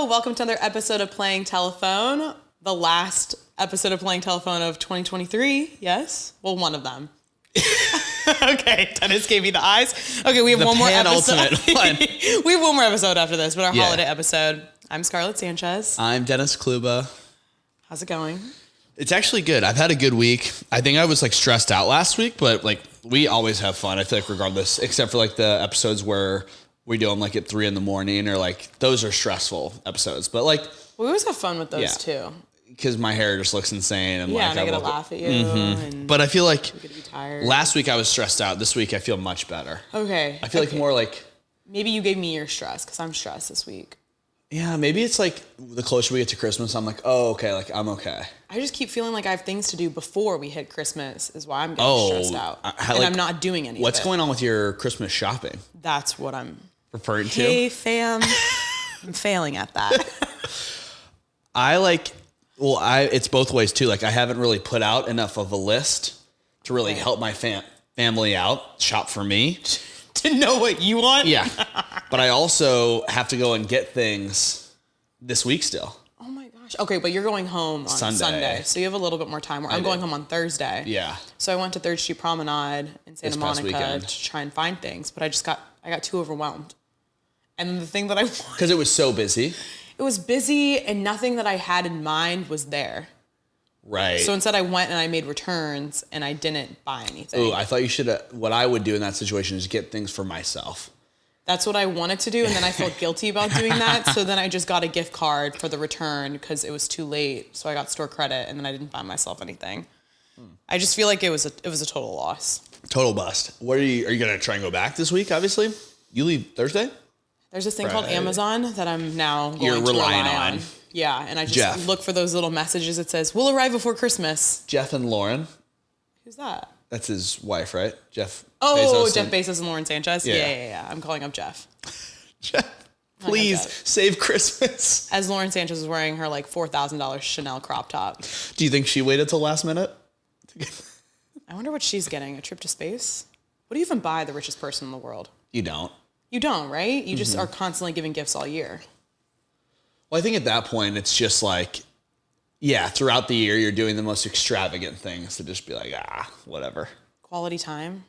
Hello, welcome to another episode of Playing Telephone. The last episode of Playing Telephone of 2023, yes? Well, one of them. Okay, Dennis gave me the eyes. Okay, we have one more episode. We have one more episode after this, but our holiday episode. I'm Scarlett Sanchez. I'm Dennis Kluba. How's it going? It's actually good. I've had a good week. I think I was stressed out last week, but we always have fun. I feel like regardless, except for the episodes where we do them at 3 a.m. or those are stressful episodes. But we always have fun with those too. Because my hair just looks insane. And and I get to laugh at you. And but I feel like you get to be tired. Last week I was stressed out. This week I feel much better. Okay. I feel more maybe you gave me your stress because I'm stressed this week. Yeah, maybe it's the closer we get to Christmas, I'm I'm okay. I just keep feeling like I have things to do before we hit Christmas is why I'm getting stressed out. And I'm not doing any What's of it. going on with your Christmas shopping? That's what I'm referring to. Hey, fam. I'm failing at that. It's both ways too. I haven't really put out enough of a list to really help my family out, shop for me. To know what you want? Yeah. But I also have to go and get things this week still. Oh my gosh. Okay, but you're going home on Sunday. So you have a little bit more time. I'm going home on Thursday. Yeah. So I went to 3rd Street Promenade in Santa Monica to try and find things, but I got too overwhelmed. And then the thing that because it was so busy. It was busy and nothing that I had in mind was there. Right. So instead I went and I made returns and I didn't buy anything. Ooh, I thought you should what I would do in that situation is get things for myself. That's what I wanted to do, and then I felt guilty about doing that. So then I just got a gift card for the return because it was too late. So I got store credit, and then I didn't buy myself anything. I just feel like it was a total loss. Total bust. What are you gonna try and go back this week? Obviously, you leave Thursday. There's this thing called Amazon that I'm now going to rely on. Yeah, and I just look for those little messages that says, we'll arrive before Christmas. Jeff and Lauren. Who's that? That's his wife, right? Jeff Bezos. Jeff Bezos and Lauren Sanchez? Yeah. I'm calling up Jeff. Jeff, please save Christmas. As Lauren Sanchez is wearing her $4,000 Chanel crop top. Do you think she waited till last minute? I wonder what she's getting. A trip to space? What do you even buy the richest person in the world? You don't. You don't, right? You just are constantly giving gifts all year. Well, I think at that point, it's just throughout the year, you're doing the most extravagant things to just be whatever. Quality time?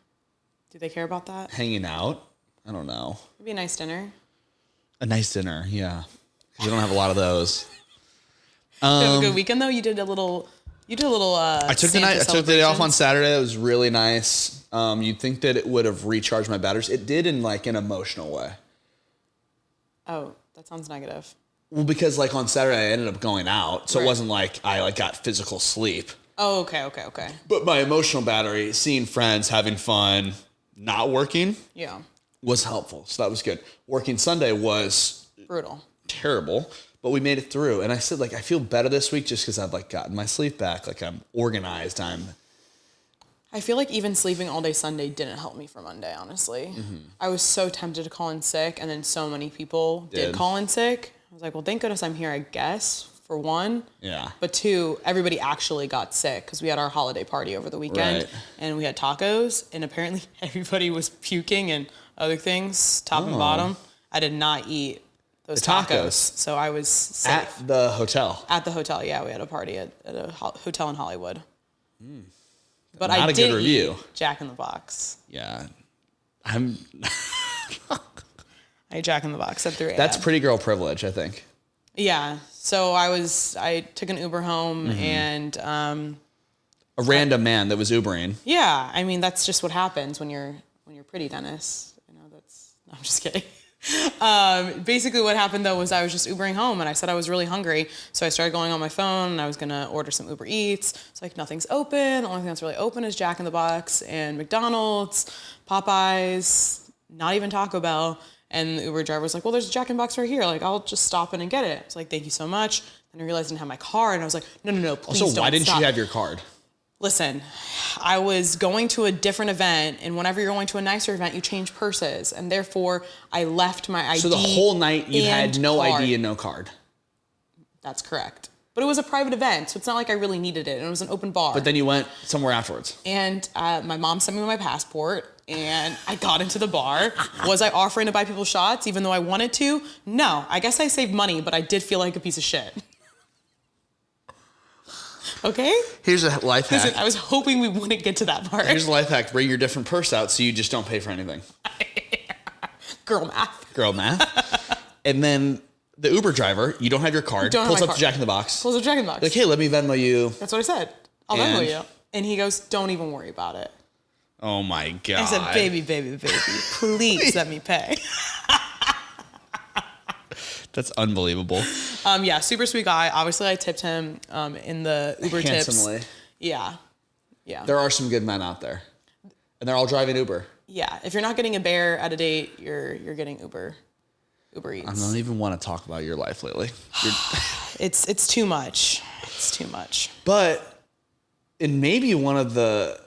Do they care about that? Hanging out? I don't know. Maybe a nice dinner. A nice dinner, yeah. We don't have a lot of those. Did you have a good weekend, though? You did a little I took the day off on Saturday. It was really nice. You'd think that it would have recharged my batteries. It did in an emotional way. Oh, that sounds negative. Well, because on Saturday I ended up going out, so it wasn't I got physical sleep. Oh, okay. But my emotional battery, seeing friends, having fun, not working, was helpful. So that was good. Working Sunday was brutal, terrible, but we made it through. And I said I feel better this week just because I've gotten my sleep back. I'm organized. I feel like even sleeping all day Sunday didn't help me for Monday, honestly. Mm-hmm. I was so tempted to call in sick, and then so many people did call in sick. I was like, well, thank goodness I'm here, I guess, for one. Yeah. But two, everybody actually got sick because we had our holiday party over the weekend, and we had tacos, and apparently everybody was puking and other things, top and bottom. I did not eat those tacos, so I was safe. At the hotel? At the hotel, yeah. We had a party at a hotel in Hollywood. Mm. But not I did good review. Eat Jack in the Box. Yeah. I ate Jack in the Box at 3 a.m. That's pretty girl privilege, I think. Yeah. So I took an Uber home and a random man that was Ubering. Yeah. I mean, that's just what happens when you're pretty, Dennis. No, I'm just kidding. Basically what happened though was I was just Ubering home and I said I was really hungry. So I started going on my phone and I was going to order some Uber Eats. It's nothing's open. The only thing that's really open is Jack in the Box and McDonald's, Popeyes, not even Taco Bell. And the Uber driver was like, well, there's a Jack in the Box right here. I'll just stop in and get it. I was like, thank you so much. Then I realized I didn't have my card and I was like, no, please don't. Also, why didn't you have your card? Listen, I was going to a different event, and whenever you're going to a nicer event, you change purses, and therefore I left my ID. So the whole night you had no card. ID and no card. That's correct. But it was a private event, so it's not like I really needed it, and it was an open bar. But then you went somewhere afterwards. And my mom sent me my passport, and I got into the bar. Was I offering to buy people shots even though I wanted to? No. I guess I saved money, but I did feel like a piece of shit. Okay? Here's a life hack. Listen, I was hoping we wouldn't get to that part. Here's a life hack. Bring your different purse out so you just don't pay for anything. Girl math. Girl math. And then the Uber driver, you don't have your card, pulls up the Jack in the Box. Pulls up Jack in the Box. Like, hey, let me Venmo you. That's what I said. I'll Venmo you. And he goes, don't even worry about it. Oh my God. I said, baby, please let me pay. That's unbelievable. Yeah, super sweet guy. Obviously, I tipped him in the Uber Handsomely. tips. Yeah. There are some good men out there. And they're all driving Uber. Yeah. If you're not getting a bear at a date, you're getting Uber Eats. I don't even want to talk about your life lately. It's too much. It's too much. But in maybe one of the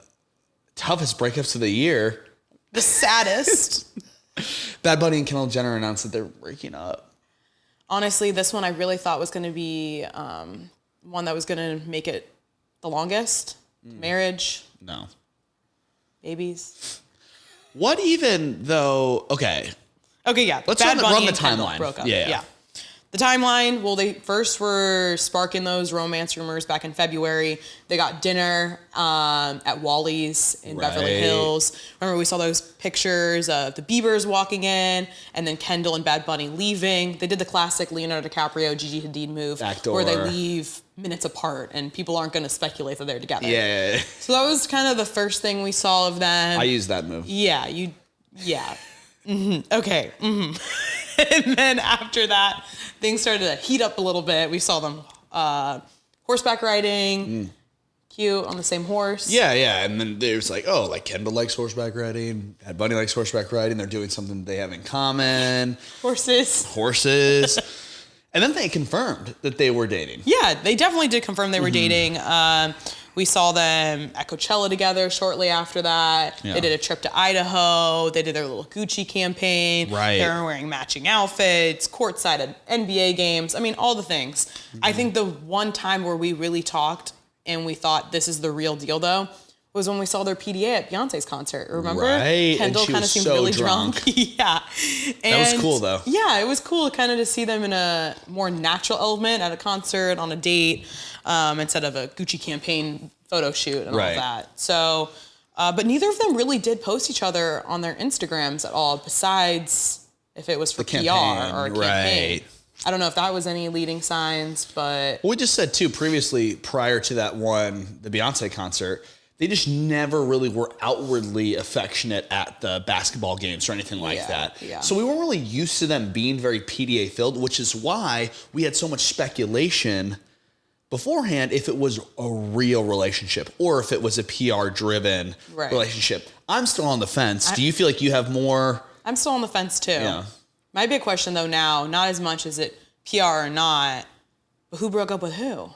toughest breakups of the year. The saddest. Bad Bunny and Kendall Jenner announced that they're breaking up. Honestly, this one I really thought was going to be one that was going to make it the longest. Marriage. No. Babies. What even though? Okay, yeah. Let's Bad Bunny run the and Kendall timeline. broke up. Yeah. The timeline, well, they first were sparking those romance rumors back in February. They got dinner at Wally's in Beverly Hills. Remember, we saw those pictures of the Biebers walking in, and then Kendall and Bad Bunny leaving. They did the classic Leonardo DiCaprio, Gigi Hadid move, backdoor, where they leave minutes apart, and people aren't going to speculate that they're together. Yeah. So that was kind of the first thing we saw of them. I used that move. Yeah. Mm-hmm. Okay. Mm-hmm. And then after that, things started to heat up a little bit. We saw them horseback riding, cute, on the same horse. Yeah. And then there's like, oh, like Kendall likes horseback riding. Bad Bunny likes horseback riding. They're doing something they have in common. Horses. And then they confirmed that they were dating. Yeah, they definitely did confirm they were dating. We saw them at Coachella together shortly after that. Yeah. They did a trip to Idaho. They did their little Gucci campaign. Right. They were wearing matching outfits, courtside at NBA games. I mean, all the things. Mm-hmm. I think the one time where we really talked and we thought this is the real deal, though, was when we saw their PDA at Beyonce's concert. Remember? Right. Kendall kind of seemed so really drunk. Yeah. That was cool, though. Yeah, it was cool kind of to see them in a more natural element at a concert, on a date, instead of a Gucci campaign photo shoot and all of that. So, but neither of them really did post each other on their Instagrams at all, besides if it was for PR or a campaign. Right. I don't know if that was any leading signs, but... Well, we just said, too, previously, prior to that one, the Beyonce concert, they just never really were outwardly affectionate at the basketball games or anything like that. Yeah. So we weren't really used to them being very PDA filled, which is why we had so much speculation beforehand if it was a real relationship or if it was a PR driven relationship. I'm still on the fence. Do you feel like you have more? I'm still on the fence too. Yeah. My big question though now, not as much as it PR or not, but who broke up with who?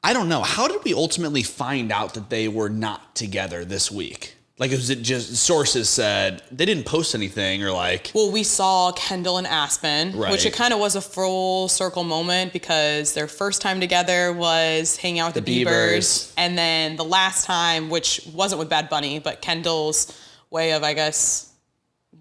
I don't know. How did we ultimately find out that they were not together this week? Like, was it just sources said they didn't post anything or like... Well, we saw Kendall and Aspen, which it kind of was a full circle moment because their first time together was hanging out with the Biebers. And then the last time, which wasn't with Bad Bunny, but Kendall's way of, I guess,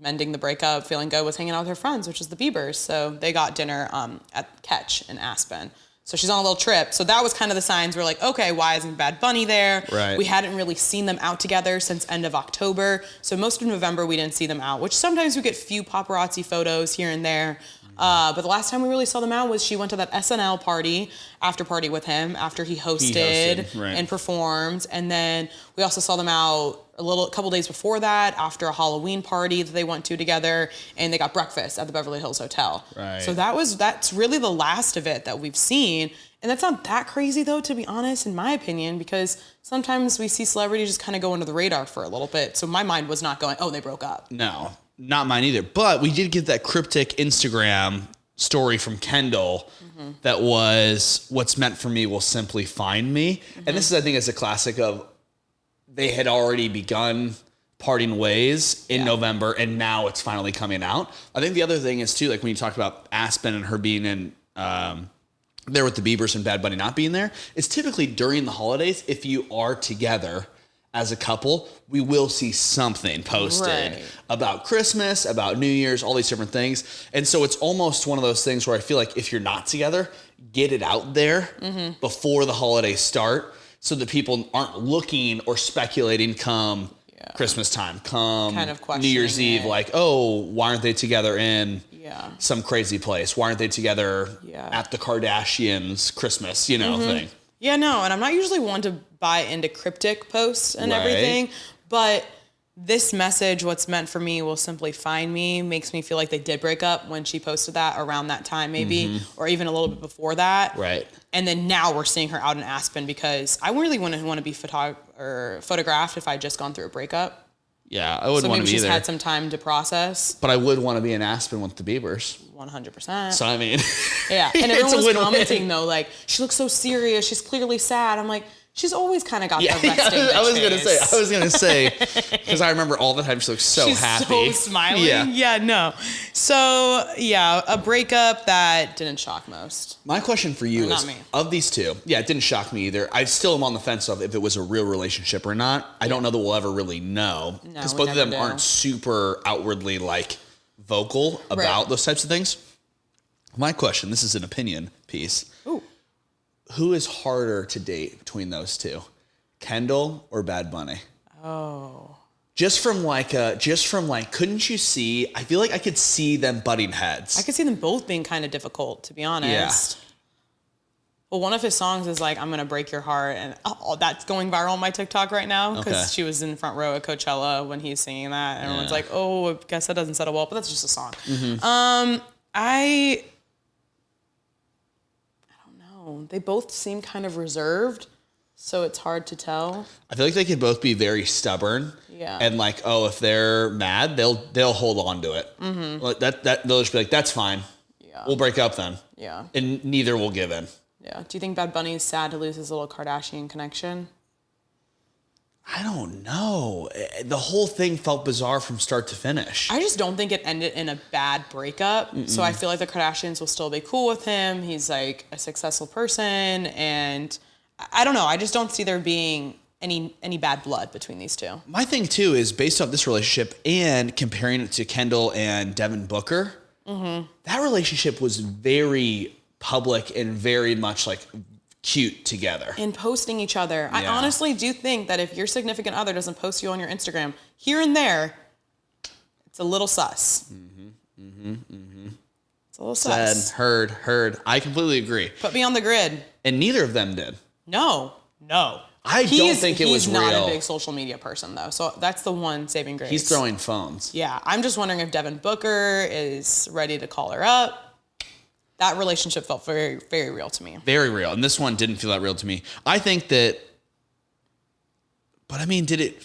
mending the breakup, feeling good, was hanging out with her friends, which is the Biebers. So they got dinner at Catch in Aspen. So she's on a little trip. So that was kind of the signs. We're like, okay, why isn't Bad Bunny there? Right. We hadn't really seen them out together since end of October. So most of November, we didn't see them out, which sometimes we get few paparazzi photos here and there. But the last time we really saw them out was she went to that SNL party, after party with him, after he hosted and performed. And then we also saw them out a couple days before that, after a Halloween party that they went to together, and they got breakfast at the Beverly Hills Hotel. Right. So that's really the last of it that we've seen. And that's not that crazy though, to be honest, in my opinion, because sometimes we see celebrities just kind of go under the radar for a little bit. So my mind was not going, oh, they broke up. No, not mine either. But we did get that cryptic Instagram story from Kendall that was, what's meant for me will simply find me. And this is, I think, is a classic of, they had already begun parting ways in November, and now it's finally coming out. I think the other thing is, too, like when you talked about Aspen and her being in there with the Biebers and Bad Bunny not being there, it's typically during the holidays, if you are together as a couple, we will see something posted Right. about Christmas, about New Year's, all these different things. And so it's almost one of those things where I feel like if you're not together, get it out there before the holidays start so that people aren't looking or speculating come Christmas time, come Kind of New Year's questioning Eve, it. like, oh, why aren't they together in Yeah. some crazy place? Why aren't they together at the Kardashians' Christmas, thing? Yeah, no, and I'm not usually one to buy into cryptic posts and Right. everything, but this message, what's meant for me will simply find me, makes me feel like they did break up when she posted that around that time maybe, or even a little bit before that. Right. And then now we're seeing her out in Aspen because I really wouldn't want to be photographed if I had just gone through a breakup. Yeah, I wouldn't So want to maybe be she's there. had some time to process. But I would want to be in Aspen with the Biebers. 100%. So, I mean, Yeah, and it's everyone a was win-win. commenting though, like, she looks so serious, she's clearly sad. I'm like, she's always kind of got the resting bitch I was gonna face. say, because I remember all the time she looks so She's happy. so smiling. Yeah. No. So, yeah, a breakup that didn't shock most. My question for you Not is, me. of these two, it didn't shock me either. I still am on the fence of if it was a real relationship or not. I don't know that we'll ever really know because we both of never them do. aren't super outwardly like vocal about those types of things. My question, this is an opinion piece. Ooh. Who is harder to date between those two? Kendall or Bad Bunny? Oh. Just from couldn't you see? I feel like I could see them butting heads. I could see them both being kind of difficult, to be honest. Well, one of his songs is like, I'm going to break your heart. And that's going viral on my TikTok right now because Okay. she was in front row at Coachella when he's singing that. And everyone's like, oh, I guess that doesn't settle well, but that's just a song. I don't know. They both seem kind of reserved, so it's hard to tell. I feel like they could both be very stubborn. Yeah. And like, oh, if they're mad, they'll hold on to it. Like that they'll just be like, that's fine. Yeah. We'll break up then. Yeah. And neither will give in. Yeah. Do you think Bad Bunny is sad to lose his little Kardashian connection? I don't know. The whole thing felt bizarre from start to finish. I just don't think it ended in a bad breakup. So I feel like the Kardashians will still be cool with him. He's like a successful person. And I don't know. I just don't see there being any bad blood between these two. My thing too is based off this relationship and comparing it to Kendall and Devin Booker. That relationship was very public and very much like cute together. And posting each other. I Yeah. honestly do think that if your significant other doesn't post you on your Instagram, here and there, it's a little sus. It's a little Said, sus. heard. I completely agree. Put me on the grid. And neither of them did. No. I don't think it was He's not real. a big social media person, though. So that's the one saving grace. He's throwing phones. Yeah. I'm just wondering if Devin Booker is ready to call her up. That relationship felt very, very real to me. Very real. And this one didn't feel that real to me. I think that, but I mean, did it,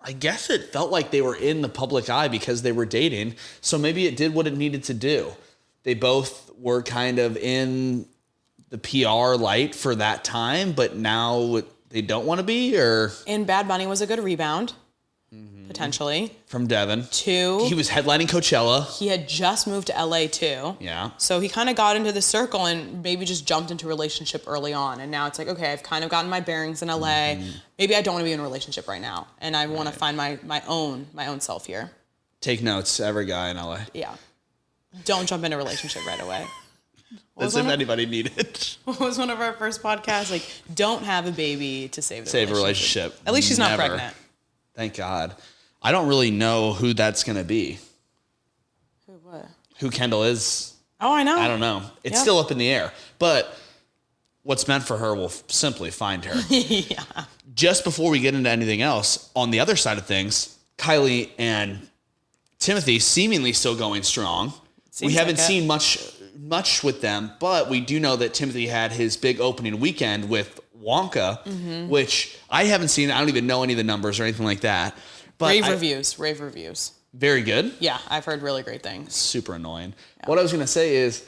I guess it felt like they were in the public eye because they were dating. So maybe it did what it needed to do. They both were kind of in the PR light for that time, but now they don't want to be, or And Bad Bunny was a good rebound, potentially. from Devin. Two, He was headlining Coachella. he had just moved to LA too. Yeah. So he kind of got into the circle and maybe just jumped into a relationship early on. And now it's like, okay, I've kind of gotten my bearings in LA. Maybe I don't want to be in a relationship right now. And I want to find my own self here. Take notes, every guy in LA. Yeah. Don't jump into a relationship right away. As if anybody needed. What was one of our first podcasts? Like, don't have a baby to save the Save a relationship. At least she's not Never. pregnant. Thank God. I don't really know who that's going to be. What? Who Kendall is, Oh, I know. I don't know. It's Yeah. still up in the air. But what's meant for her will simply find her. Yeah. Just before we get into anything else, on the other side of things, Kylie and Timothy seemingly still going strong. Seems We haven't like it. seen much with them, but we do know that Timothy had his big opening weekend with Wonka, Mm-hmm. which I haven't seen. I don't even know any of the numbers or anything like that. But Rave reviews. Very good. Yeah, I've heard really great things. Super annoying. What I was going to say is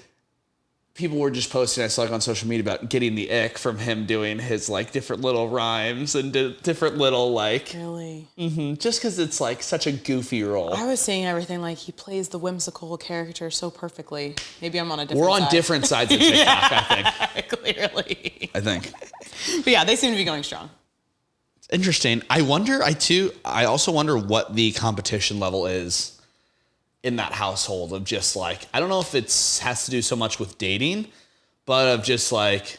people were just posting, I saw like on social media, about getting the ick from him doing his like different little rhymes and different little like, Really? just because it's like such a goofy role. I was seeing everything like he plays the whimsical character so perfectly. Maybe I'm on a different We're on side. different sides of TikTok, I think. Clearly. I think. But yeah, they seem to be going strong. Interesting. I also wonder what the competition level is in that household of just like, I don't know if has to do so much with dating, but of just like,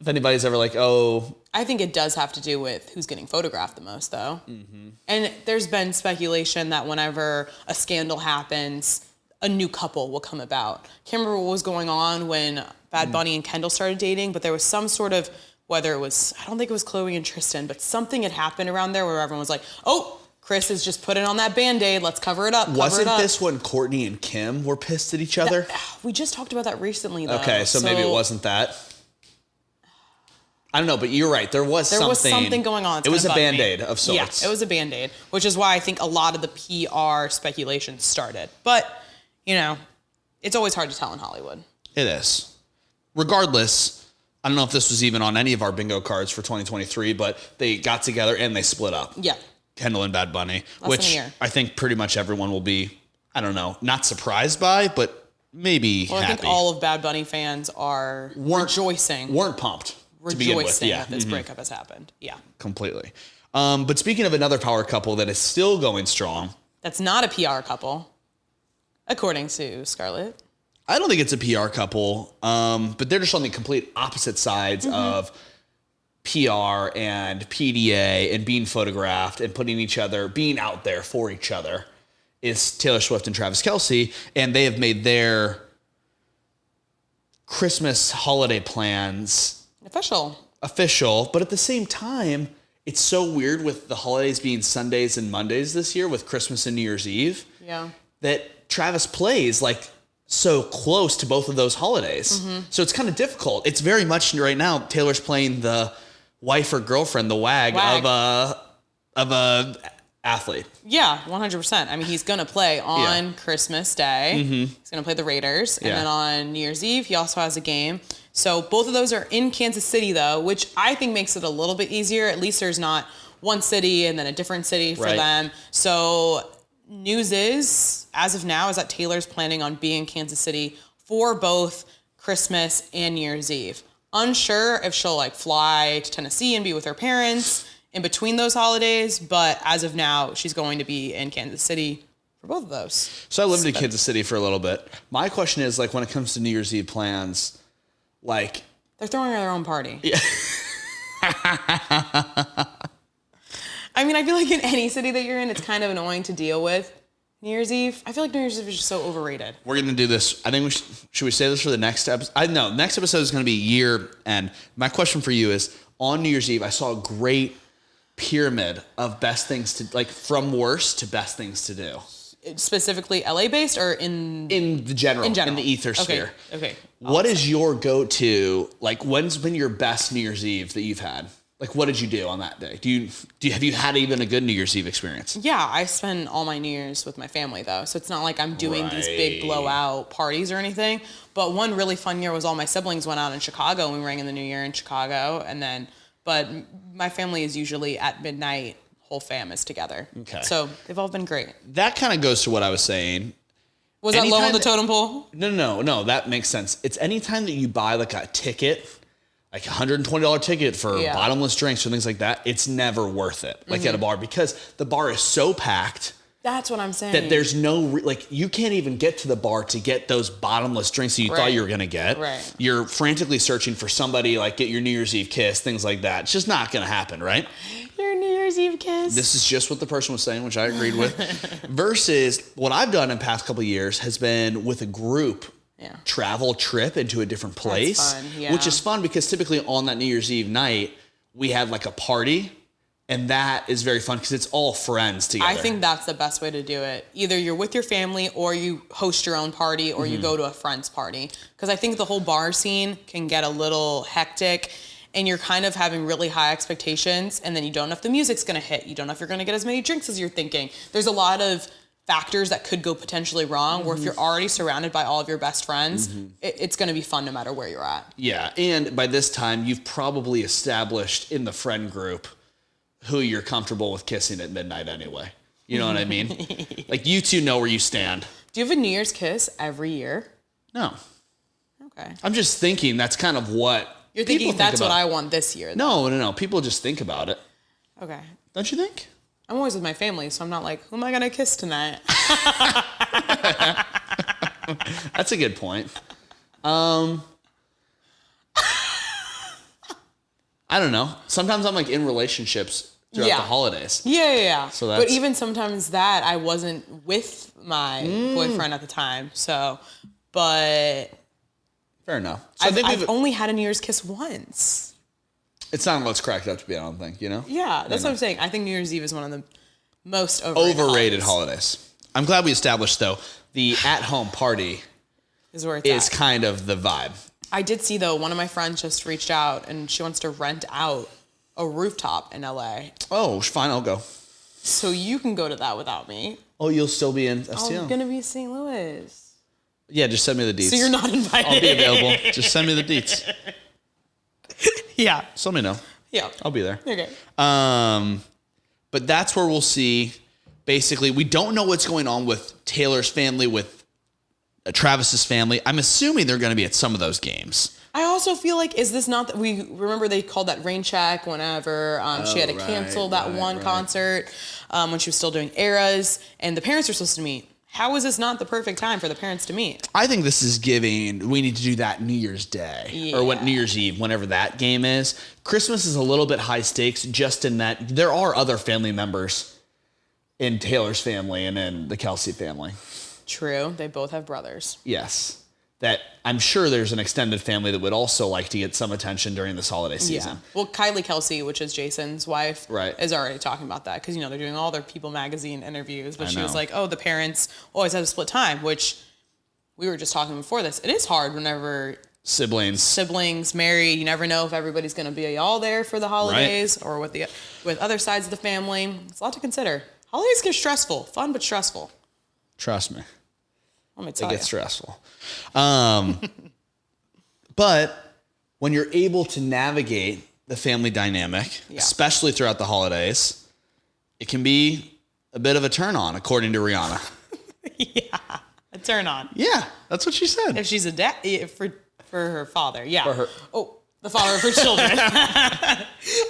if anybody's ever like, oh. I think it does have to do with who's getting photographed the most, though. Mm-hmm. And there's been speculation that whenever a scandal happens, a new couple will come about. Can't remember what was going on when Bad Bunny and Kendall started dating, but there was some sort of, whether it was, I don't think it was Chloe and Tristan, but something had happened around there where everyone was like, oh, Chris is just putting on that Band-Aid. Let's cover it up. Wasn't this when Courtney and Kim were pissed at each other? We just talked about that recently, though. Okay, so maybe it wasn't that. I don't know, but you're right. There was something going on. It was a Band-Aid of sorts. Yeah, it was a Band-Aid, which is why I think a lot of the PR speculation started. But, it's always hard to tell in Hollywood. It is. Regardless, I don't know if this was even on any of our bingo cards for 2023, but they got together and they split up. Yeah. Kendall and Bad Bunny, Less than a year. I think pretty much everyone will be, I don't know, not surprised by, but maybe happy. I think all of Bad Bunny fans are rejoicing. Weren't pumped. Rejoicing that this breakup has happened. Yeah. Completely. But speaking of another power couple that is still going strong. That's not a PR couple, according to Scarlett. I don't think it's a PR couple, but they're just on the complete opposite sides of PR and PDA and being photographed and being out there for each other is Taylor Swift and Travis Kelce. And they have made their Christmas holiday plans official, but at the same time, it's so weird with the holidays being Sundays and Mondays this year with Christmas and New Year's Eve. Yeah. That Travis plays like so close to both of those holidays. So it's kind of difficult. It's very much right now, Taylor's playing the wife or girlfriend, the wag. of a athlete. Yeah, 100%. I mean, he's going to play on Christmas Day. He's going to play the Raiders. And then on New Year's Eve, he also has a game. So both of those are in Kansas City, though, which I think makes it a little bit easier. At least there's not one city and then a different city for them. So news is, as of now, is that Taylor's planning on being in Kansas City for both Christmas and New Year's Eve. Unsure if she'll fly to Tennessee and be with her parents in between those holidays, but as of now, she's going to be in Kansas City for both of those. So I lived in Kansas City for a little bit. My question is, when it comes to New Year's Eve plans, they're throwing their own party. Yeah. I mean, I feel like in any city that you're in, it's kind of annoying to deal with. New Year's Eve, I feel like New Year's Eve is just so overrated. We're going to do this. I think should we say this for the next episode? Next episode is going to be year end. My question for you is, on New Year's Eve, I saw a great pyramid of best things to, from worst to best things to do. Specifically LA based or in the general, in the ether sphere. Okay. What is your go-to, when's been your best New Year's Eve that you've had? What did you do on that day? Have you had even a good New Year's Eve experience? Yeah, I spend all my New Year's with my family though. So it's not like I'm doing these big blowout parties or anything. But one really fun year was all my siblings went out in Chicago and we rang in the New Year in Chicago. But my family is usually at midnight, whole fam is together. Okay. So they've all been great. That kind of goes to what I was saying. Was that low on the totem pole? No, that makes sense. It's anytime that you buy a ticket, a $120 ticket for bottomless drinks or things like that, it's never worth it, at a bar, because the bar is so packed. That's what I'm saying. That there's no, you can't even get to the bar to get those bottomless drinks that you thought you were going to get. Right. You're frantically searching for somebody, get your New Year's Eve kiss, things like that. It's just not going to happen, right? Your New Year's Eve kiss. This is just what the person was saying, which I agreed with. Versus what I've done in the past couple of years has been with a group travel trip into a different place. That's fun, which is fun because typically on that New Year's Eve night, we have a party. And that is very fun because it's all friends together. I think that's the best way to do it. Either you're with your family or you host your own party or you go to a friend's party. Because I think the whole bar scene can get a little hectic and you're kind of having really high expectations and then you don't know if the music's going to hit. You don't know if you're going to get as many drinks as you're thinking. There's a lot of factors that could go potentially wrong where if you're already surrounded by all of your best friends, it's going to be fun no matter where you're at. Yeah, and by this time, you've probably established in the friend group who you're comfortable with kissing at midnight anyway. You know what I mean? You two know where you stand. Do you have a New Year's kiss every year? No. Okay. I'm just thinking that's kind of what You're thinking that's what I want this year. No. People just think about it. Okay. Don't you think? I'm always with my family, so I'm not like, who am I going to kiss tonight? That's a good point. I don't know. Sometimes I'm like in relationships throughout the holidays. Yeah. So but even sometimes that I wasn't with my boyfriend at the time. So, but fair enough. So I've only had a New Year's kiss once. It's not what's cracked up to be, I don't think, Yeah, that's what I'm saying. I think New Year's Eve is one of the most overrated holidays. I'm glad we established, though, the at-home party is where it's is at. Kind of the vibe. I did see, though, one of my friends just reached out, and she wants to rent out a rooftop in LA. Oh, fine, I'll go. So you can go to that without me. Oh, you'll still be in STL? I'm going to be in St. Louis. Yeah, just send me the deets. So you're not invited. I'll be available. Just send me the deets. Yeah. Just let me know. Yeah. I'll be there. Okay. But that's where we'll see, basically, we don't know what's going on with Taylor's family, with Travis's family. I'm assuming they're going to be at some of those games. I also feel like, is this not that we remember they called that rain check whenever she had to cancel that one concert when she was still doing Eras, and the parents were supposed to meet. How is this not the perfect time for the parents to meet? I think this is giving, we need to do that New Year's Day or New Year's Eve, whenever that game is. Christmas is a little bit high stakes just in that there are other family members in Taylor's family and in the Kelce family. True. They both have brothers. Yes. That I'm sure there's an extended family that would also like to get some attention during this holiday season. Yeah. Well, Kylie Kelce, which is Jason's wife, is already talking about that because, they're doing all their People magazine interviews. But she was like, oh, the parents always have a split time, which we were just talking before this. It is hard whenever siblings marry. You never know if everybody's going to be all there for the holidays or with other sides of the family. It's a lot to consider. Holidays get stressful. Fun, but stressful. Trust me. Let me tell you. It gets stressful. But when you're able to navigate the family dynamic, especially throughout the holidays, it can be a bit of a turn on, according to Rihanna. A turn on. Yeah, that's what she said. If she's a dad, for her father, the father of her children.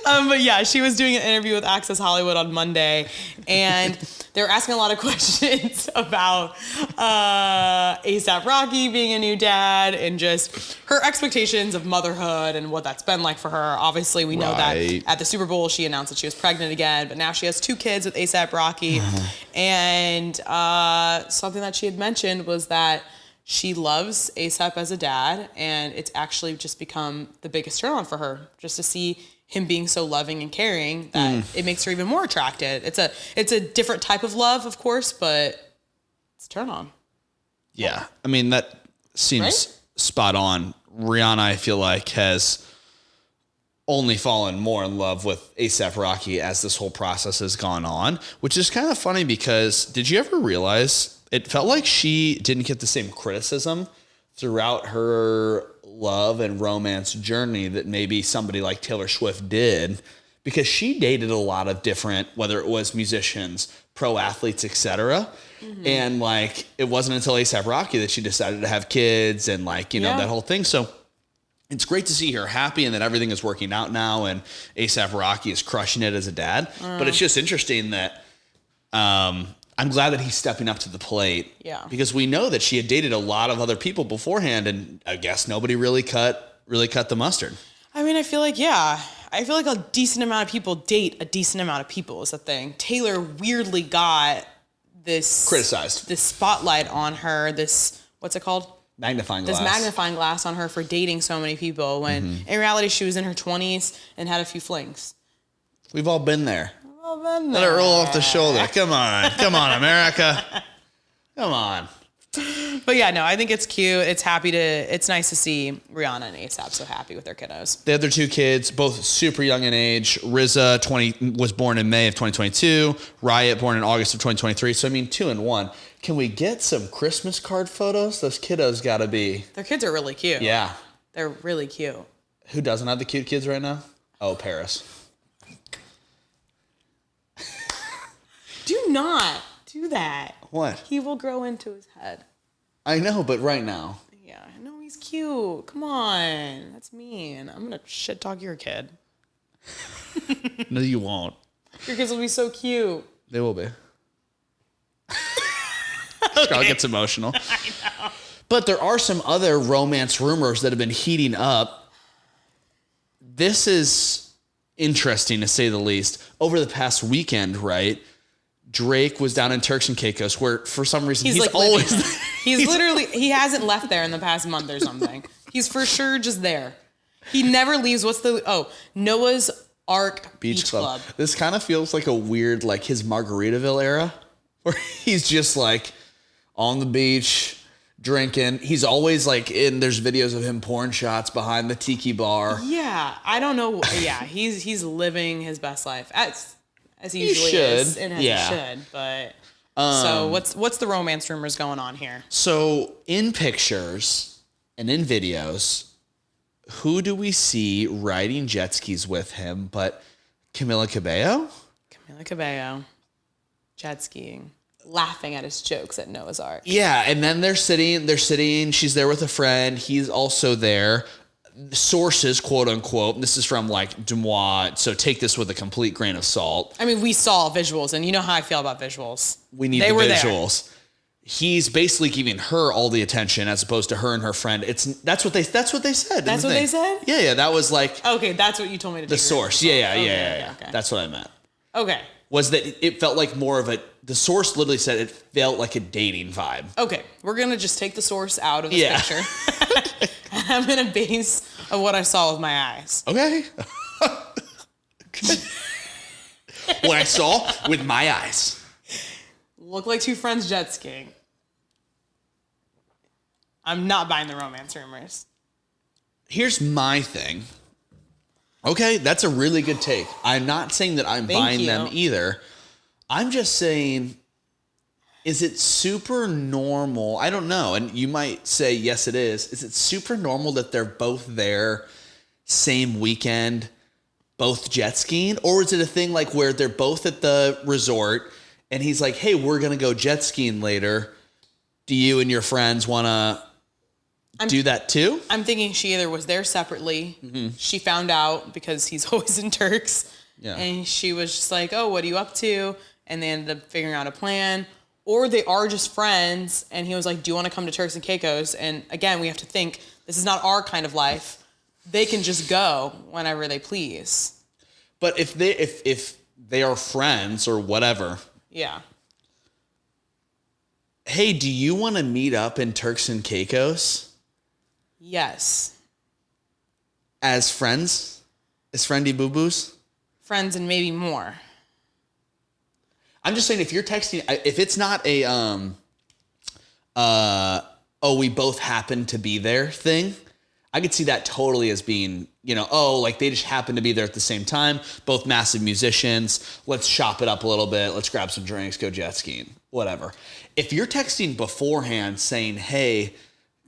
But yeah, she was doing an interview with Access Hollywood on Monday, and they were asking a lot of questions about A$AP Rocky being a new dad and just her expectations of motherhood and what that's been like for her. Obviously, we know that at the Super Bowl, she announced that she was pregnant again, but now she has 2 kids with A$AP Rocky. And something that she had mentioned was that she loves A$AP as a dad, and it's actually just become the biggest turn on for her, just to see him being so loving and caring that it makes her even more attracted. It's a different type of love, of course, but it's a turn on. Yeah. I mean, that seems spot on. Rihanna, I feel like, has only fallen more in love with A$AP Rocky as this whole process has gone on, which is kind of funny because did you ever realize it felt like she didn't get the same criticism throughout her love and romance journey that maybe somebody like Taylor Swift did, because she dated a lot of different, whether it was musicians, pro athletes, etc. And it wasn't until A$AP Rocky that she decided to have kids and that whole thing. So it's great to see her happy and that everything is working out now and A$AP Rocky is crushing it as a dad. But it's just interesting that I'm glad that he's stepping up to the plate. Yeah. Because we know that she had dated a lot of other people beforehand, and I guess nobody really cut the mustard. I mean, I feel like a decent amount of people date a decent amount of people is the thing. Taylor weirdly got this criticized, this spotlight on her, this, what's it called? Magnifying glass. This magnifying glass on her for dating so many people when in reality she was in her 20s and had a few flings. We've all been there. Let it roll off the shoulder. Come on, America. Come on. But yeah, no, I think it's cute. It's nice to see Rihanna and A$AP so happy with their kiddos. They have their 2 kids, both super young in age. RZA was born in May of 2022. Riot born in August of 2023. So 2 and 1. Can we get some Christmas card photos? Those kiddos gotta be. Their kids are really cute. Yeah. They're really cute. Who doesn't have the cute kids right now? Oh, Paris. Do not do that. What? He will grow into his head. I know, but right now. Yeah, no, he's cute. Come on. That's mean. I'm going to shit talk your kid. No, you won't. Your kids will be so cute. They will be. Scarlett gets emotional. I know. But there are some other romance rumors that have been heating up. This is interesting, to say the least. Over the past weekend, right, Drake was down in Turks and Caicos, where for some reason he's like always there. He's literally, he hasn't left there in the past month or something. He's for sure just there. He never leaves. Noah's Ark Beach Club. This kind of feels like a weird, like his Margaritaville era, where he's just like on the beach drinking. He's always like there's videos of him pouring shots behind the tiki bar. Yeah, I don't know. Yeah, he's living his best life as he usually is, and as he should. But so what's the romance rumors going on here? So in pictures and in videos, who do we see riding jet skis with him but Camila Cabello? Camila Cabello, jet skiing, laughing at his jokes at Noah's Ark. Yeah, and then they're sitting, she's there with a friend, he's also there. Sources, quote unquote, and this is from like Demois, so take this with a complete grain of salt. I mean, we saw visuals, and you know how I feel about visuals. We need the visuals. He's basically giving her all the attention as opposed to her and her friend. That's what they said. That's what they said? Yeah, that was like okay, that's what you told me to do. The source. Yeah. Okay. That's what I meant. Okay. Was that it felt like more of the source literally said it felt like a dating vibe. Okay, we're gonna just take the source out of this picture. I'm gonna base of what I saw with my eyes. Okay. What I saw with my eyes. Look like two friends jet skiing. I'm not buying the romance rumors. Here's my thing. Okay, that's a really good take. I'm not saying that I'm buying them either. I'm just saying, is it super normal? I don't know. And you might say, yes, it is. Is it super normal that they're both there same weekend, both jet skiing? Or is it a thing like where they're both at the resort and he's like, hey, we're going to go jet skiing later. Do you and your friends want to do that too? I'm thinking she either was there separately. Mm-hmm. She found out because he's always in Turks. Yeah. And she was just like, oh, what are you up to? And they ended up figuring out a plan. Or they are just friends. And he was like, do you want to come to Turks and Caicos? And again, we have to think, this is not our kind of life. They can just go whenever they please. But if they are friends or whatever. Yeah. Hey, do you want to meet up in Turks and Caicos? Yes. As friends? As friendy boo-boos? Friends and maybe more. I'm just saying, if you're texting, if it's not a, we both happen to be there thing, I could see that totally as being, like they just happen to be there at the same time, both massive musicians, let's shop it up a little bit, let's grab some drinks, go jet skiing, whatever. If you're texting beforehand saying, hey,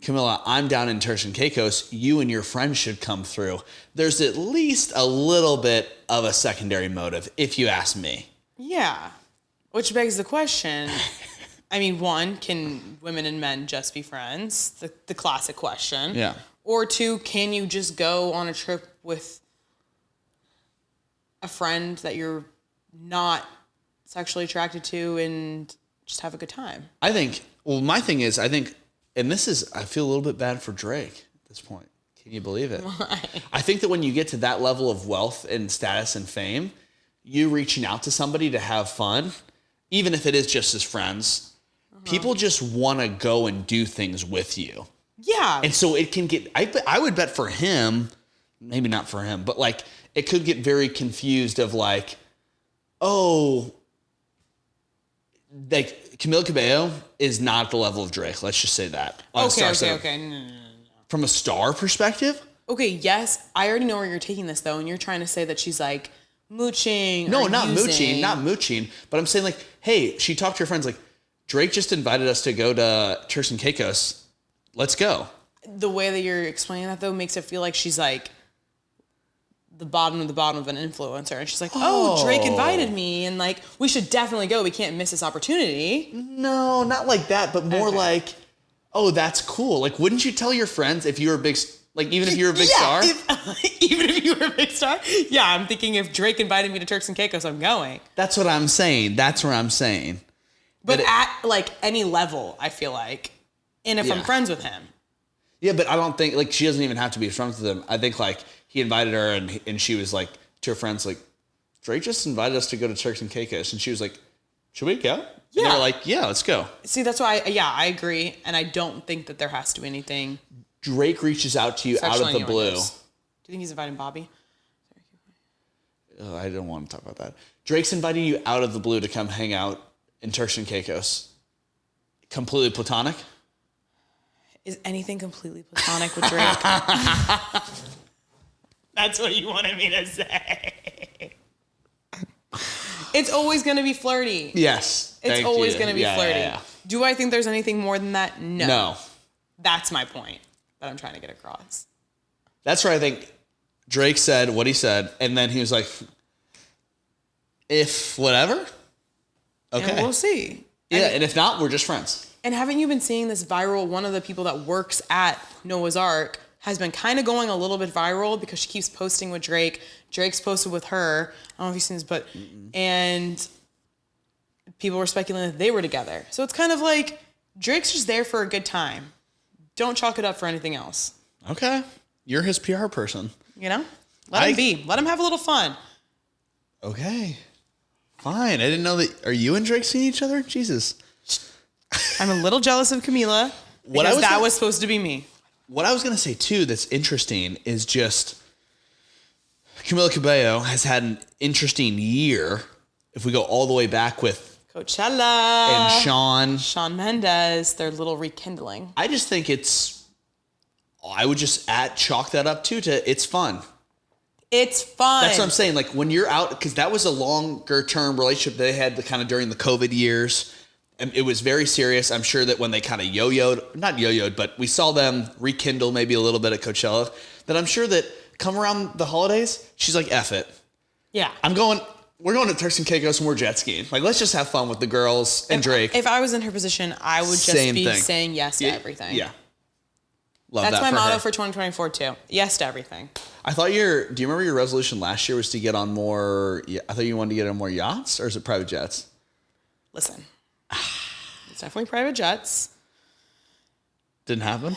Camila, I'm down in Turks and Caicos, you and your friends should come through, there's at least a little bit of a secondary motive, if you ask me. Yeah, which begs the question, I mean, one, can women and men just be friends? The classic question. Yeah. Or two, can you just go on a trip with a friend that you're not sexually attracted to and just have a good time? My thing is, I feel a little bit bad for Drake at this point. Can you believe it? Why? I think that when you get to that level of wealth and status and fame, you reaching out to somebody to have fun, even if it is just as friends, people just want to go and do things with you. Yeah. And so it can get, I would bet for him, maybe not for him, but like it could get very confused of like, oh, like Camila Cabello is not at the level of Drake. Let's just say that. Okay. No. From a star perspective? Okay, yes. I already know where you're taking this though, and you're trying to say that she's like mooching. No, not mooching. But I'm saying like, hey, she talked to her friends like, Drake just invited us to go to Turks and Caicos. Let's go. The way that you're explaining that though makes it feel like she's like the bottom of an influencer, and she's like, oh, Drake invited me, and like we should definitely go. We can't miss this opportunity. No, not like that, but more like, Oh, that's cool. Like, wouldn't you tell your friends if you were a big, like, even if you were a big star? Even if you were a big star? Yeah, I'm thinking if Drake invited me to Turks and Caicos, I'm going. That's what I'm saying. That's what I'm saying. But at, like, any level, I feel like. And if I'm friends with him. Yeah, but I don't think, like, she doesn't even have to be friends with him. I think, like, he invited her and she was like, to her friends, like, Drake just invited us to go to Turks and Caicos. And she was like, should we go? Yeah. And they were like, yeah, let's go. See, that's why, I agree. And I don't think that there has to be anything. Drake reaches out to you out of the blue. Do you think he's inviting Bobby? Oh, I don't want to talk about that. Drake's inviting you out of the blue to come hang out in Turks and Caicos. Completely platonic? Is anything completely platonic with Drake? That's what you wanted me to say. It's always going to be flirty. Yes. It's always going to be flirty. Yeah. Do I think there's anything more than that? No. No. That's my point that I'm trying to get across. That's where I think Drake said what he said, and then he was like, if whatever, okay. And we'll see. Yeah, and if not, we're just friends. And haven't you been seeing this viral? One of the people that works at Noah's Ark has been kind of going a little bit viral because she keeps posting with Drake. Drake's posted with her. I don't know if you've seen this, but and people were speculating that they were together. So it's kind of like Drake's just there for a good time. Don't chalk it up for anything else. Okay. You're his PR person. You know? Let him be. Let him have a little fun. Okay. Fine. I didn't know that. Are you and Drake seeing each other? Jesus. I'm a little jealous of Camila because that was supposed to be me. What I was going to say, too, that's interesting is just Camila Cabello has had an interesting year. If we go all the way back with Coachella and Shawn Mendes, their little rekindling. I just think I would just chalk that up, too, to it's fun. It's fun. That's what I'm saying. Like, when you're out, because that was a longer-term relationship they had kind of during the COVID years. And it was very serious. I'm sure that when they kind of not yo-yoed, but we saw them rekindle maybe a little bit at Coachella, that I'm sure that come around the holidays, she's like, F it. Yeah. We're going to Turks and Caicos and we're jet skiing. Like, let's just have fun with the girls and Drake. If I was in her position, I would just be saying yes to everything. Yeah. Love That's that my motto her. for 2024 too. Yes to everything. I thought do you remember your resolution last year was to get on more, I thought you wanted to get on more yachts, or is it private jets? Listen. It's definitely private jets. Didn't happen?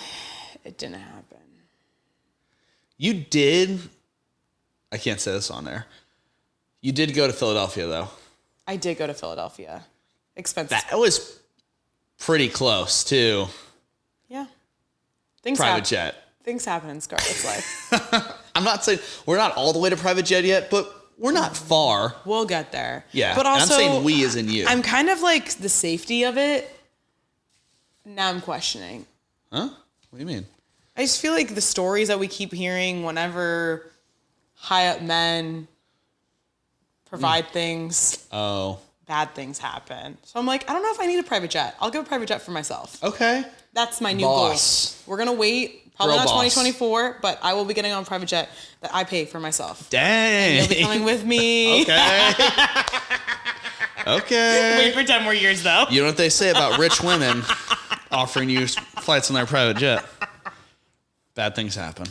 It didn't happen. You did, I can't say this on there. You did go to Philadelphia, though. I did go to Philadelphia. Expensive. That was pretty close, too. Yeah. Private jet. Things happen in Scarlett's life. I'm not saying we're not all the way to private jet yet, but we're not far. We'll get there. Yeah. But also, and I'm saying we as in you. I'm kind of like the safety of it. Now I'm questioning. Huh? What do you mean? I just feel like the stories that we keep hearing whenever high up men provide things, bad things happen. So I'm like, I don't know if I need a private jet. I'll get a private jet for myself. Okay. That's my new Boss. goal. We're going to wait. Probably Girl not boss. 2024, but I will be getting on a private jet that I pay for myself. Dang. You'll be coming with me. Okay. Okay. Wait for 10 more years, though. You know what they say about rich women offering you flights on their private jet? Bad things happen.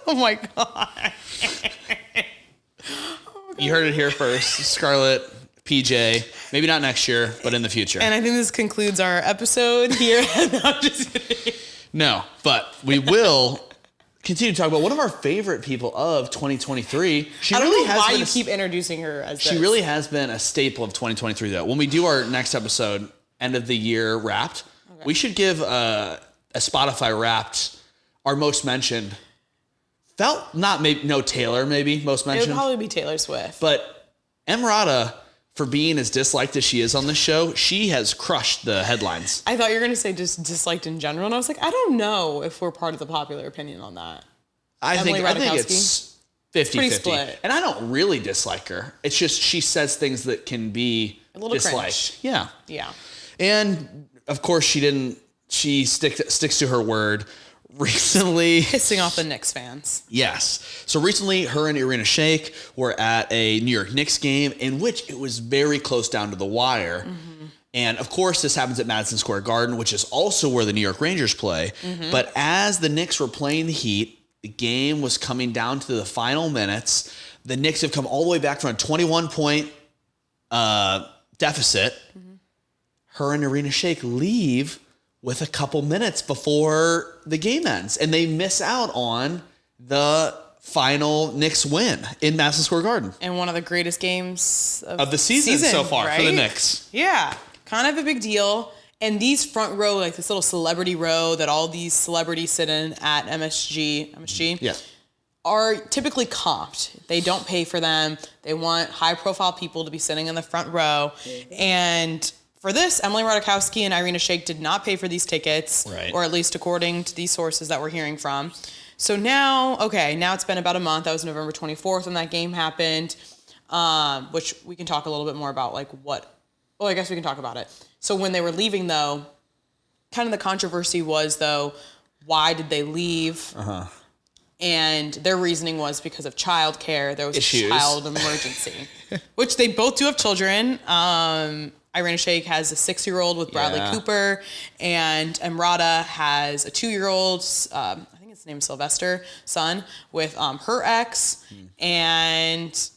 Oh, my God. You heard it here first. Scarlett, PJ, maybe not next year, but in the future. And I think this concludes our episode here. No, I'm just kidding. No, but we will continue to talk about one of our favorite people of 2023. She I don't really know has why been you keep introducing her as She this. really has been a staple of 2023, though. When we do our next episode, end of the year wrapped, we should give a Spotify wrapped, our most mentioned. Felt not maybe no Taylor maybe most It mentioned, would probably be Taylor Swift. but Emrata, for being as disliked as she is on this show, she has crushed the headlines. I thought you were going to say just disliked in general, and I was like, I don't know if we're part of the popular opinion on that. I think Ratajkowski? it's 50-50. split. And I don't really dislike her. It's just she says things that can be A little disliked. cringe. Yeah. Yeah. And of course she sticks to her word. Recently, Pissing off the Knicks fans. yes. So recently, her and Irina Shayk were at a New York Knicks game in which it was very close down to the wire. Mm-hmm. And of course, this happens at Madison Square Garden, which is also where the New York Rangers play. But as the Knicks were playing the Heat, the game was coming down to the final minutes. The Knicks have come all the way back from a 21-point deficit. Her and Irina Shayk leave with a couple minutes before the game ends, and they miss out on the final Knicks win in Madison Square Garden. And one of the greatest games of the season so far, right? For the Knicks. Yeah, kind of a big deal. And these front row, like this little celebrity row that all these celebrities sit in at MSG, Yeah. are typically comped. They don't pay for them. They want high-profile people to be sitting in the front row. And for this, Emily Ratajkowski and Irina Shayk did not pay for these tickets, right. Or at least according to these sources that we're hearing from. So now it's been about a month. That was November 24th when that game happened, which we can talk a little bit more about, I guess we can talk about it. So when they were leaving, though, kind of the controversy was, though, why did they leave? And their reasoning was because of childcare. There was issues. A child emergency, which they both do have children. Irina Shayk has a 6-year-old with Bradley Cooper, and Emrata has a 2-year-old, I think his name's Sylvester, son, with her ex. And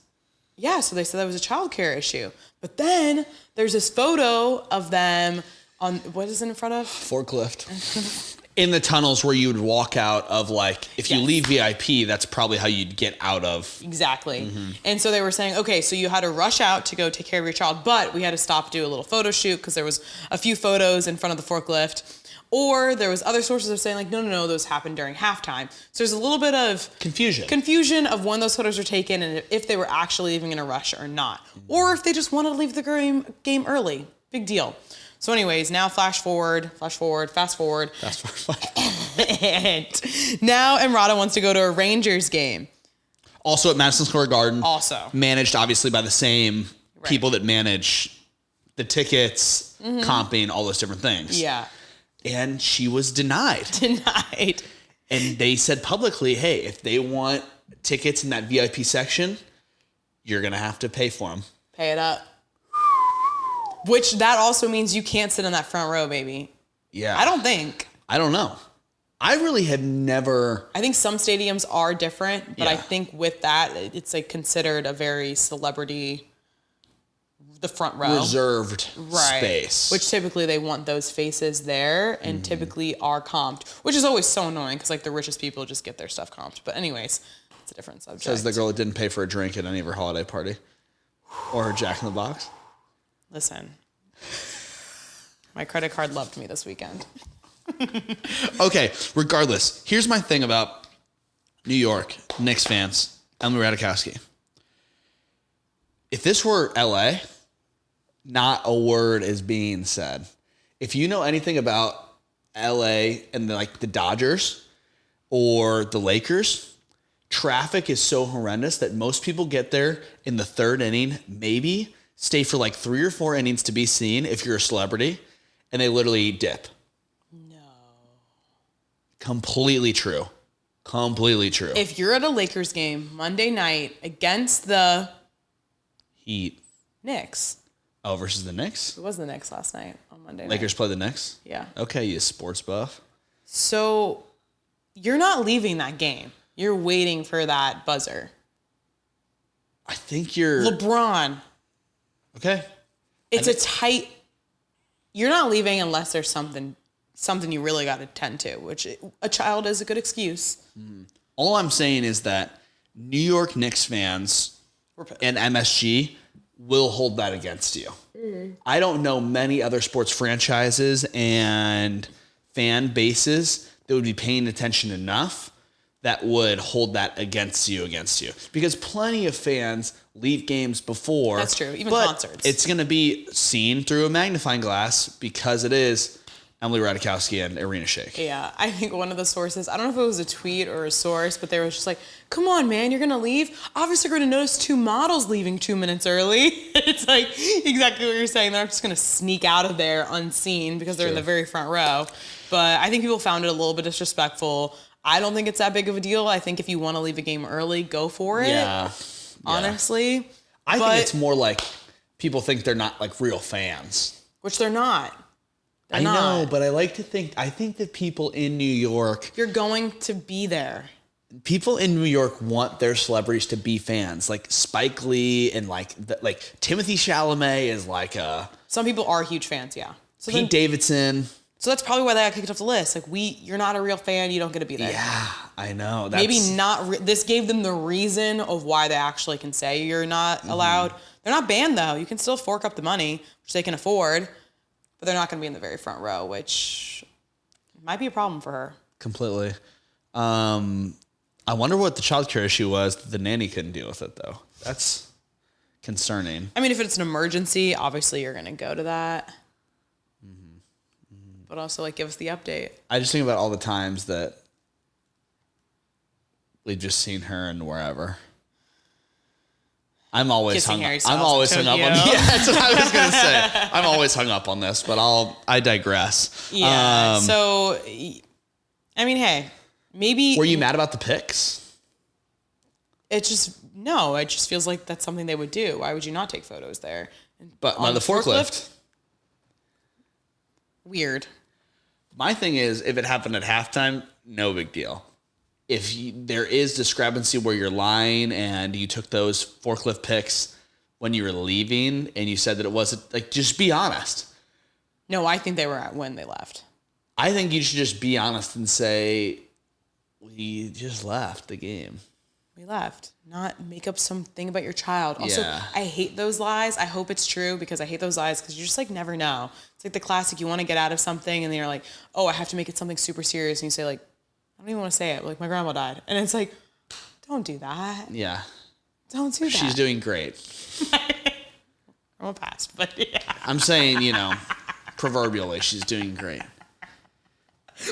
yeah, so they said that was a childcare issue. But then there's this photo of them on, what is it in front of? Forklift. In the tunnels where you would walk out of, like, if you leave VIP, that's probably how you'd get out of. Exactly. And so they were saying, okay, so you had to rush out to go take care of your child, but we had to stop, do a little photo shoot because there was a few photos in front of the forklift. Or there was other sources of saying, like, no, those happened during halftime. So there's a little bit of confusion of when those photos were taken and if they were actually leaving in a rush or not. Or if they just wanted to leave the game early. Big deal. So anyways, now fast forward. And now Emrata wants to go to a Rangers game. Also at Madison Square Garden. Also. Managed, obviously, by the same people that manage the tickets, comping, all those different things. Yeah. And she was denied. And they said publicly, hey, if they want tickets in that VIP section, you're going to have to pay for them. Pay it up. Which that also means you can't sit in that front row, baby. Yeah. I don't know. I really had never. I think some stadiums are different, but I think with that, it's like considered a very celebrity, the front row. Reserved space. Which typically they want those faces there and typically are comped, which is always so annoying because like the richest people just get their stuff comped. But anyways, it's a different subject. Says the girl that didn't pay for a drink at any of her holiday party or her Jack in the Box. Listen, my credit card loved me this weekend. Okay, regardless, here's my thing about New York Knicks fans, Emily Ratajkowski. If this were LA, not a word is being said. If you know anything about LA and the Dodgers or the Lakers, traffic is so horrendous that most people get there in the third inning, maybe stay for like 3 or 4 innings to be seen if you're a celebrity, and they literally dip. No. Completely true. If you're at a Lakers game Monday night against the Heat. Knicks. Oh, versus the Knicks? It was the Knicks last night on Monday night. Lakers play the Knicks? Yeah. Okay, you sports buff. So you're not leaving that game. You're waiting for that buzzer. I think you're... LeBron. Okay. It's a tight... You're not leaving unless there's something you really got to tend to, which a child is a good excuse. Mm-hmm. All I'm saying is that New York Knicks fans and MSG will hold that against you. Mm-hmm. I don't know many other sports franchises and fan bases that would be paying attention enough that would hold that against you. Because plenty of fans leave games before. That's true, even concerts. It's going to be seen through a magnifying glass because it is Emily Ratajkowski and Irina Shayk. Yeah, I think one of the sources, I don't know if it was a tweet or a source, but they were just like, come on, man, you're going to leave? Obviously, you're going to notice 2 models leaving 2 minutes early. It's like exactly what you're saying. They're not just going to sneak out of there unseen because they're in the very front row. But I think people found it a little bit disrespectful. I don't think it's that big of a deal. I think if you want to leave a game early, go for it. Yeah. Honestly. I think it's more like people think they're not like real fans. which they're not. They're I not. know, but I think that people in New York, You're going to be there. people in New York want their celebrities to be fans, like Spike Lee and like Timothy Chalamet is like Some people are huge fans, yeah. So Pete Davidson. So that's probably why they got kicked off the list. Like you're not a real fan. You don't get to be there. Yeah, I know. Maybe not. This gave them the reason of why they actually can say you're not allowed. They're not banned though. You can still fork up the money, which they can afford, but they're not going to be in the very front row, which might be a problem for her. Completely. I wonder what the childcare issue was that the nanny couldn't deal with it though. That's concerning. I mean, if it's an emergency, obviously you're going to go to that. But also, like, give us the update. I just think about all the times that we've just seen her and wherever. I'm always hung up. I'm always hung up on. Yeah, that's what I was gonna say. I'm always hung up on this, but I digress. Yeah. So, I mean, hey, maybe. Were you mad about the pics? It just feels like that's something they would do. Why would you not take photos there? But on the forklift. Weird. My thing is, if it happened at halftime, no big deal. If there is discrepancy where you're lying and you took those forklift pics when you were leaving and you said that it wasn't, like, just be honest. No, I think they were at when they left. I think you should just be honest and say, we just left the game. We left. Not make up something about your child. Also, Yeah. I hate those lies. I hope it's true because I hate those lies because you just like never know. It's like the classic, you want to get out of something and then you're like, oh, I have to make it something super serious. And you say like, I don't even want to say it. Like my grandma died. And it's like, don't do that. Yeah. Don't do that. She's doing great. Grandma passed, but yeah. I'm saying, proverbially, she's doing great.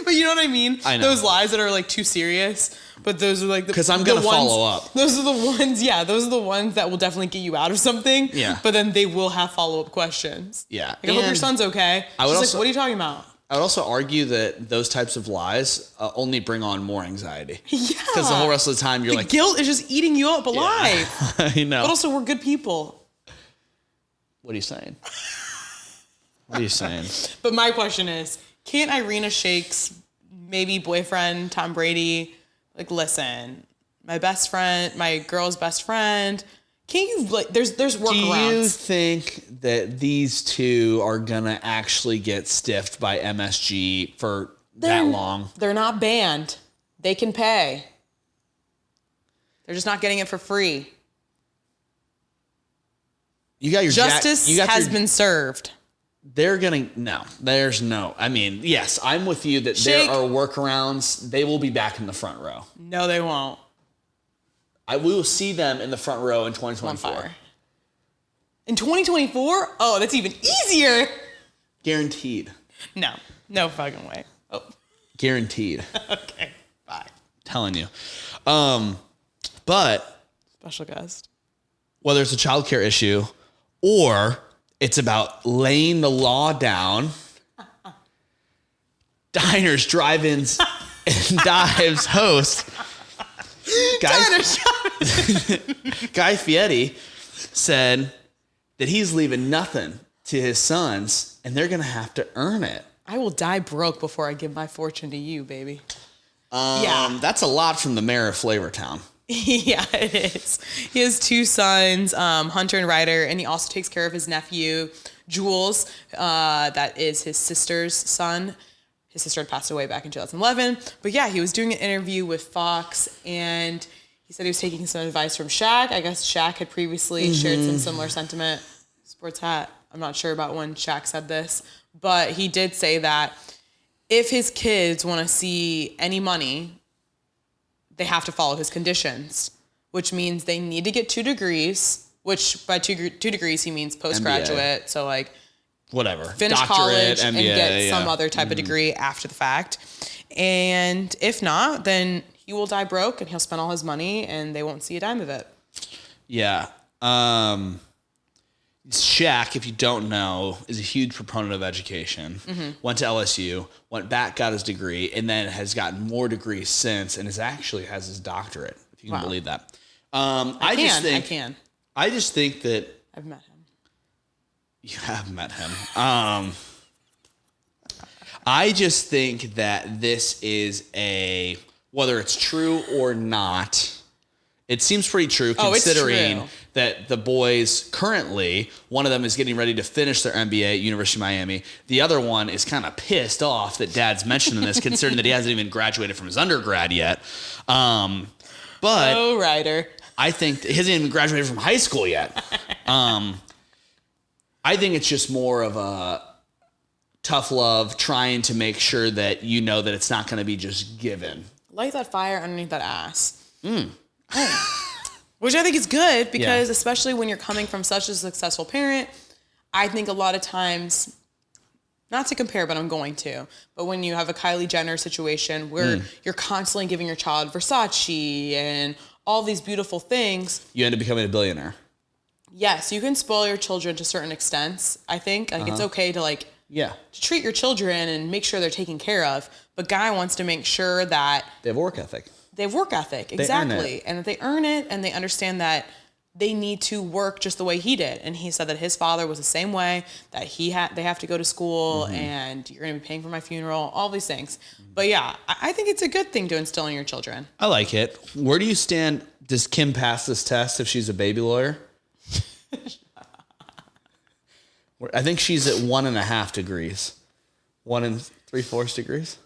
But you know what I mean? I know. Those lies that are like too serious, but those are like the because I'm gonna follow up. Those are the ones, yeah. Those are the ones that will definitely get you out of something. Yeah. But then they will have follow up questions. Yeah. Like, I hope your son's okay. I would She's also, like, what are you talking about? I would also argue that those types of lies only bring on more anxiety. Yeah. Because the whole rest of the time you're the guilt is just eating you up alive. Yeah. I know. But also, we're good people. What are you saying? What are you saying? But my question is, can't Irina Shaykh's maybe boyfriend, Tom Brady, like, listen, my best friend, my girl's best friend, can't you, like, there's workarounds. Do you think that these two are gonna actually get stiffed by MSG for that long? They're not banned. They can pay. They're just not getting it for free. You got your justice has been served. They're gonna there's no. I mean, yes, I'm with you that there are workarounds. They will be back in the front row. No, they won't. We will see them in the front row in 2024. In 2024? Oh, that's even easier. Guaranteed. No fucking way. Oh. Guaranteed. Okay, bye. Telling you. But special guest. Whether it's a childcare issue or it's about laying the law down, diners, drive-ins, and dives host Guy Fieri said that he's leaving nothing to his sons, and they're going to have to earn it. I will die broke before I give my fortune to you, baby. That's a lot from the mayor of Flavortown. Yeah, it is. He has two sons, Hunter and Ryder, and he also takes care of his nephew, Jules. That is his sister's son. His sister had passed away back in 2011. But yeah, he was doing an interview with Fox, and he said he was taking some advice from Shaq. I guess Shaq had previously shared some similar sentiment. Sports hat. I'm not sure about when Shaq said this, but he did say that if his kids want to see any money, they have to follow his conditions, which means they need to get 2 degrees, which by two degrees, he means postgraduate. MBA. So like whatever, finish doctorate, college MBA, and get some other type of degree after the fact. And if not, then he will die broke and he'll spend all his money and they won't see a dime of it. Yeah. Shaq, if you don't know, is a huge proponent of education. Mm-hmm. Went to LSU, went back, got his degree, and then has gotten more degrees since, and actually has his doctorate. If you can believe that. I just think that I've met him. You have met him. I just think that this is whether it's true or not, it seems pretty true considering true. that the boys currently, one of them is getting ready to finish their MBA at University of Miami. The other one is kind of pissed off that dad's mentioning this considering that he hasn't even graduated from his undergrad yet. But Ryder. I think he hasn't even graduated from high school yet. I think it's just more of a tough love, trying to make sure that you know that it's not going to be just given. Light that fire underneath that ass. Which I think is good because especially when you're coming from such a successful parent, I think a lot of times, not to compare, but I'm going to, but when you have a Kylie Jenner situation where you're constantly giving your child Versace and all these beautiful things, you end up becoming a billionaire. Yes, you can spoil your children to certain extents. I think it's okay to to treat your children and make sure they're taken care of. But Guy wants to make sure that they have work ethic. They have work ethic, exactly. And that they earn it and they understand that they need to work just the way he did. And he said that his father was the same way, that they have to go to school and you're going to be paying for my funeral, all these things. But yeah, I think it's a good thing to instill in your children. I like it. Where do you stand? Does Kim pass this test if she's a baby lawyer? I think she's at 1.5 degrees. 1 3/4 degrees.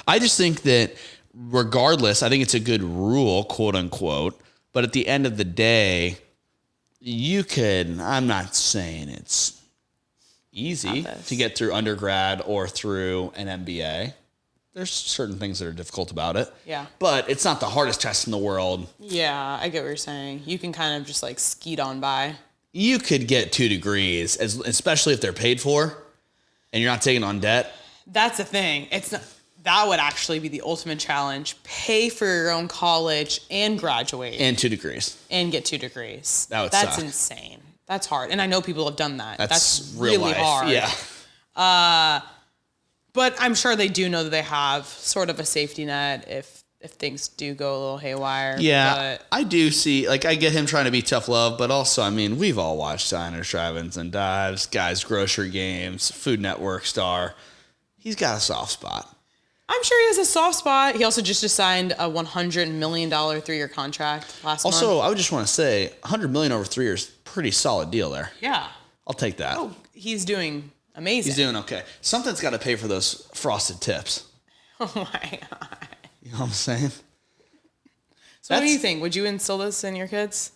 I just think that regardless, I think it's a good rule, quote unquote. But at the end of the day, I'm not saying it's easy to get through undergrad or through an MBA. There's certain things that are difficult about it. Yeah. But it's not the hardest test in the world. Yeah, I get what you're saying. You can kind of just skeet on by. You could get 2 degrees, especially if they're paid for and you're not taking on debt. That's the thing. That would actually be the ultimate challenge. Pay for your own college and graduate. And 2 degrees. And get 2 degrees. That's suck. Insane. That's hard. And I know people have done that. That's real really life. hard. Yeah. But I'm sure they do know that they have sort of a safety net if things do go a little haywire. Yeah, but I do see, I get him trying to be tough love, but also, we've all watched Diners, Drive-Ins, and Dives, Guys Grocery Games, Food Network star. He's got a soft spot. I'm sure he has a soft spot. He also just signed a $100 million 3-year contract last month. Also, I would just want to say, $100 million over 3 years, pretty solid deal there. Yeah. I'll take that. Oh, he's doing amazing. He's doing okay. Something's got to pay for those frosted tips. Oh my God. You know what I'm saying? So what do you think? Would you instill this in your kids?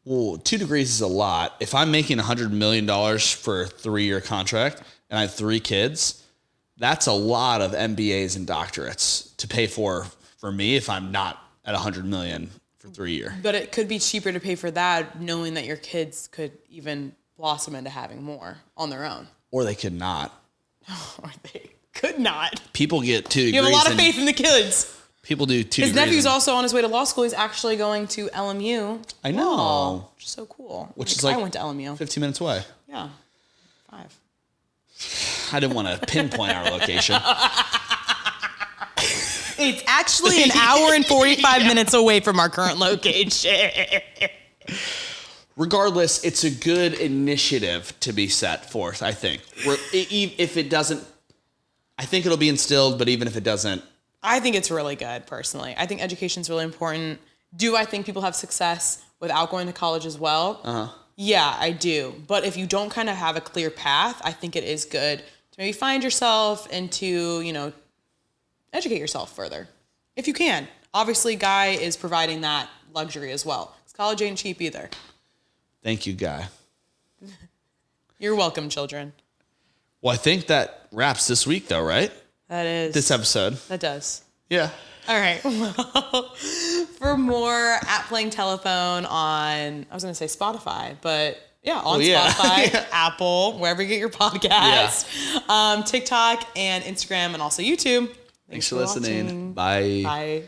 Well, 2 degrees is a lot. If I'm making $100 million for a 3-year contract and I have 3 kids, that's a lot of MBAs and doctorates to pay for me if I'm not at $100 million for 3 years. But it could be cheaper to pay for that knowing that your kids could even blossom into having more on their own. Or they could not. Or they could not. People get 2 degrees. You have a lot of faith in the kids. People do 2 degrees. His nephew's also on his way to law school. He's actually going to LMU. I know. Which is so cool. Which is I went to LMU. 15 minutes away. Yeah. 5. I didn't want to pinpoint our location. It's actually an hour and 45 minutes away from our current location. Regardless, it's a good initiative to be set forth, I think. If it doesn't, I think it'll be instilled, but even if it doesn't. I think it's really good, personally. I think education's really important. Do I think people have success without going to college as well? Uh-huh. Yeah, I do. But if you don't kind of have a clear path, I think it is good to maybe find yourself and to, educate yourself further. If you can. Obviously, Guy is providing that luxury as well. 'Cause college ain't cheap either. Thank you, Guy. You're welcome, children. Well, I think that wraps this week, though, right? That is. This episode. That does. Yeah. All right. Well, for more at Playing Telephone on, I was going to say Spotify, but yeah, on Spotify, Apple, wherever you get your podcast, TikTok and Instagram, and also YouTube. Thanks for listening. Bye. Bye.